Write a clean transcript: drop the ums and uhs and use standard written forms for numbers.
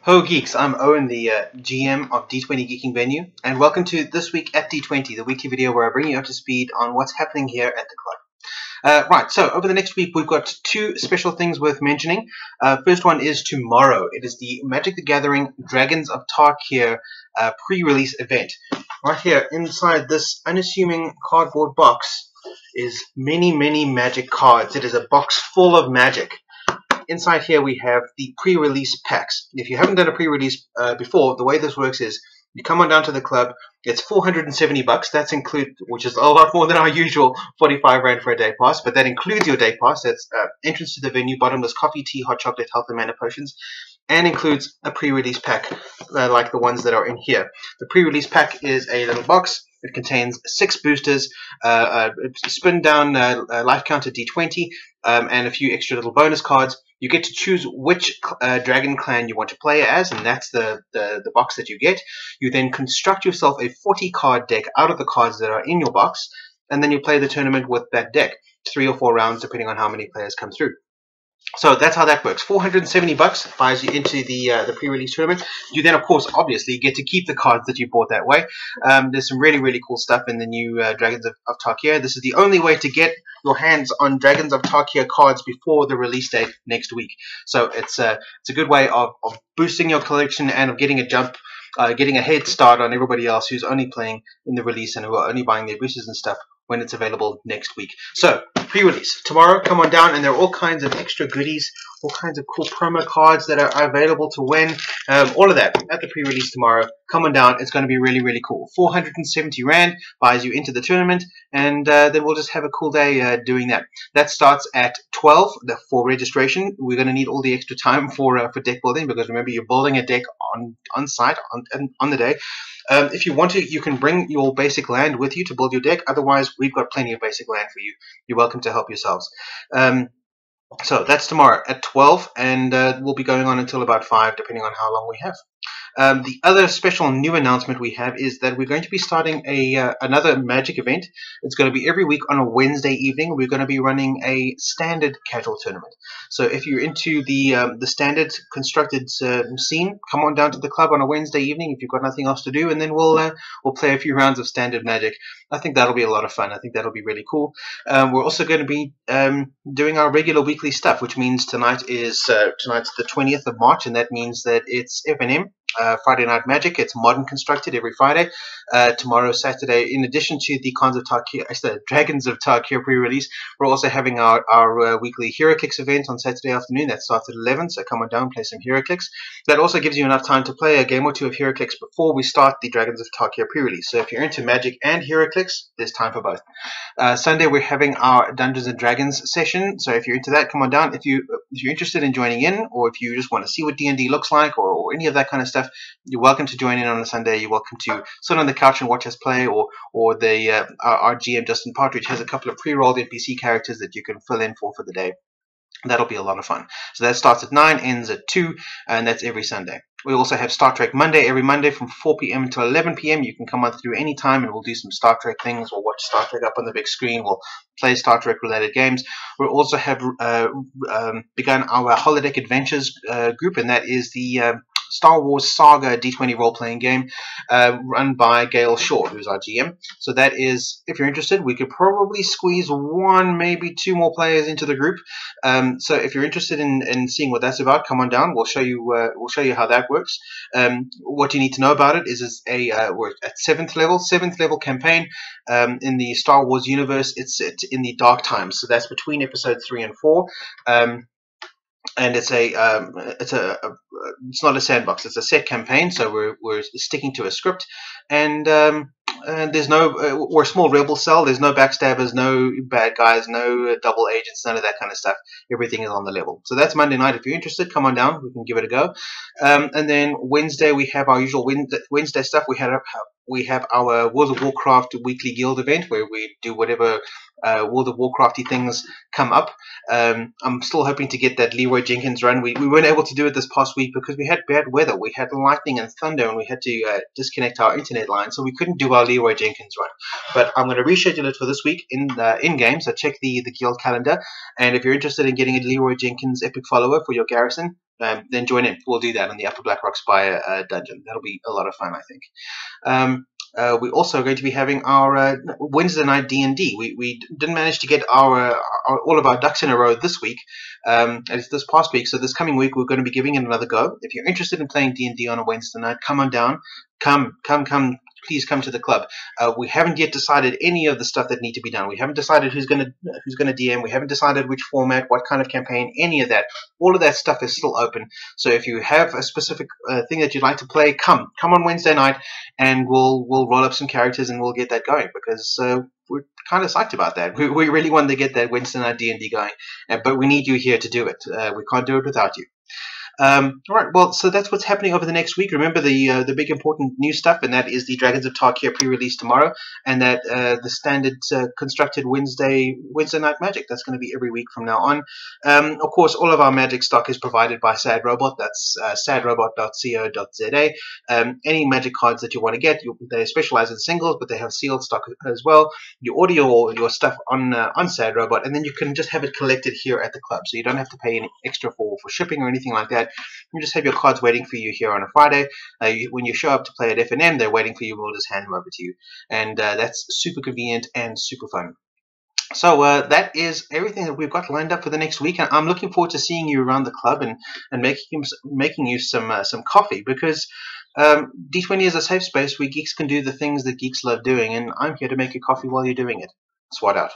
Ho Geeks, I'm Owen, the GM of DeeTwenty Geeking Venue, and welcome to This Week at DeeTwenty, the weekly video where I bring you up to speed on what's happening here at the club. Right, so over the next week we've got two special things worth mentioning. First one is tomorrow. It is the Magic the Gathering Dragons of Tarkir pre-release event. Right here inside this unassuming cardboard box is many Magic cards. It is a box full of Magic. Inside here we have the pre-release packs. If you haven't done a pre-release before, the way this works is you come on down to the club. It's 470 bucks. That's include, which is a lot more than our usual 45 rand for a day pass, but that includes your day pass. That's entrance to the venue, bottomless coffee, tea, hot chocolate, health and mana potions, and includes a pre-release pack like the ones that are in here. The pre-release pack is a little box. It contains 6 boosters, a spin down life counter D20, and a few extra little bonus cards. You get to choose which dragon clan you want to play as, and that's the box that you get. You then construct yourself a 40-card deck out of the cards that are in your box, and then you play the tournament with that deck, 3 or 4 rounds depending on how many players come through. So that's how that works. 470 bucks buys you into the pre-release tournament. You then, of course, obviously get to keep the cards that you bought that way. There's some really cool stuff in the new Dragons of Tarkir. This is the only way to get your hands on Dragons of Tarkir cards before the release date next week. So it's a good way of boosting your collection and of getting a jump, getting a head start on everybody else who's only playing in the release and who are only buying their boosters and stuff when it's available next week. So, pre-release. Tomorrow, come on down, and there are all kinds of extra goodies, all kinds of cool promo cards that are available to win. All of that at the pre-release tomorrow. Come on down. It's going to be really cool. 470 rand buys you into the tournament, and then we'll just have a cool day doing that. That starts at 12 for registration. We're going to need all the extra time for deck building, because remember, you're building a deck on site on the day. If you want to, you can bring your basic land with you to build your deck. Otherwise, we've got plenty of basic land for you. You're welcome to help yourselves. So that's tomorrow at 12, and we'll be going on until about 5, depending on how long we have. The other special new announcement we have is that we're going to be starting another Magic event. It's going to be every week on a Wednesday evening. We're going to be running a standard casual tournament. So if you're into the standard constructed scene, come on down to the club on a Wednesday evening if you've got nothing else to do, and then we'll play a few rounds of standard Magic. I think that'll be a lot of fun. I think that'll be really cool. We're also going to be doing our regular weekly stuff, which means tonight's the 20th of March, and that means that it's F&M. Friday Night Magic. It's modern constructed every Friday. Tomorrow, Saturday, in addition to the Dragons of Tarkir pre-release, we're also having our weekly HeroClix event on Saturday afternoon. That starts at 11, so come on down and play some HeroClix. That also gives you enough time to play a game or two of HeroClix before we start the Dragons of Tarkir pre-release. So if you're into Magic and HeroClix, there's time for both. Sunday, we're having our Dungeons and Dragons session. So if you're into that, come on down. If you're interested in joining in, or if you just want to see what D&D looks like, or any of that kind of stuff, you're welcome to join in on a Sunday. You're welcome to sit on the couch and watch us play, or our GM Justin Partridge has a couple of pre-rolled NPC characters that you can fill in for the day. That'll be a lot of fun. So that starts at 9, ends at 2, and that's every Sunday. We also have Star Trek Monday every Monday from 4 p.m. until 11 p.m. You can come on through any time, and we'll do some Star Trek things. We'll watch Star Trek up on the big screen. We'll play Star Trek related games. We'll also have begun our Holodeck Adventures group, and that is the Star Wars Saga D20 role-playing game run by Gail Shaw, who's our GM. So that is, if you're interested, we could probably squeeze 1, maybe 2 more players into the group. So if you're interested in seeing what that's about, come on down. We'll show you how that works. What you need to know about it is we're at 7th level campaign in the Star Wars universe. It's in the Dark Times, so that's between episodes 3 and 4. And it's not a sandbox. It's a set campaign, so we're sticking to a script, and there's no we're a small rebel cell. There's no backstabbers, no bad guys, no double agents, none of that kind of stuff. Everything is on the level. So that's Monday night. If you're interested, come on down. We can give it a go. And then Wednesday we have our usual Wednesday stuff. We have our World of Warcraft weekly guild event where we do whatever World of Warcrafty things come up. I'm still hoping to get that Leroy Jenkins run. We weren't able to do it this past week because we had bad weather. We had lightning and thunder, and we had to disconnect our internet line, so we couldn't do our Leroy Jenkins run. But I'm going to reschedule it for this week in game. So check the guild calendar, and if you're interested in getting a Leroy Jenkins epic follower for your garrison, then join in. We'll do that in the Upper Blackrock Spire dungeon. That'll be a lot of fun, I think. We're also going to be having our Wednesday night D&D. We didn't manage to get all of our ducks in a row this week, this past week. So this coming week, we're going to be giving it another go. If you're interested in playing D&D on a Wednesday night, come on down. Come. Please come to the club. We haven't yet decided any of the stuff that need to be done. We haven't decided who's gonna DM. We haven't decided which format, what kind of campaign, any of that. All of that stuff is still open. So if you have a specific thing that you'd like to play, come on Wednesday night, and we'll roll up some characters and we'll get that going, because we're kind of psyched about that. We really want to get that Wednesday night D&D going, but we need you here to do it. We can't do it without you. All right, well, so that's what's happening over the next week. Remember the big important new stuff, and that is the Dragons of Tarkir pre-release tomorrow, and that the standard constructed Wednesday night magic. That's going to be every week from now on. Of course, all of our magic stock is provided by Sad Robot. That's sadrobot.co.za. Any magic cards that you want to get, they specialize in singles, but they have sealed stock as well. You order your stuff on Sad Robot, and then you can just have it collected here at the club, so you don't have to pay any extra for shipping or anything like that. You just have your cards waiting for you here on a Friday. When you show up to play at FNM, they're waiting for you. We'll just hand them over to you, and that's super convenient and super fun. So that is everything that we've got lined up for the next week, and I'm looking forward to seeing you around the club and making you some coffee, because D20 is a safe space where geeks can do the things that geeks love doing, and I'm here to make you coffee while you're doing it. Swat out.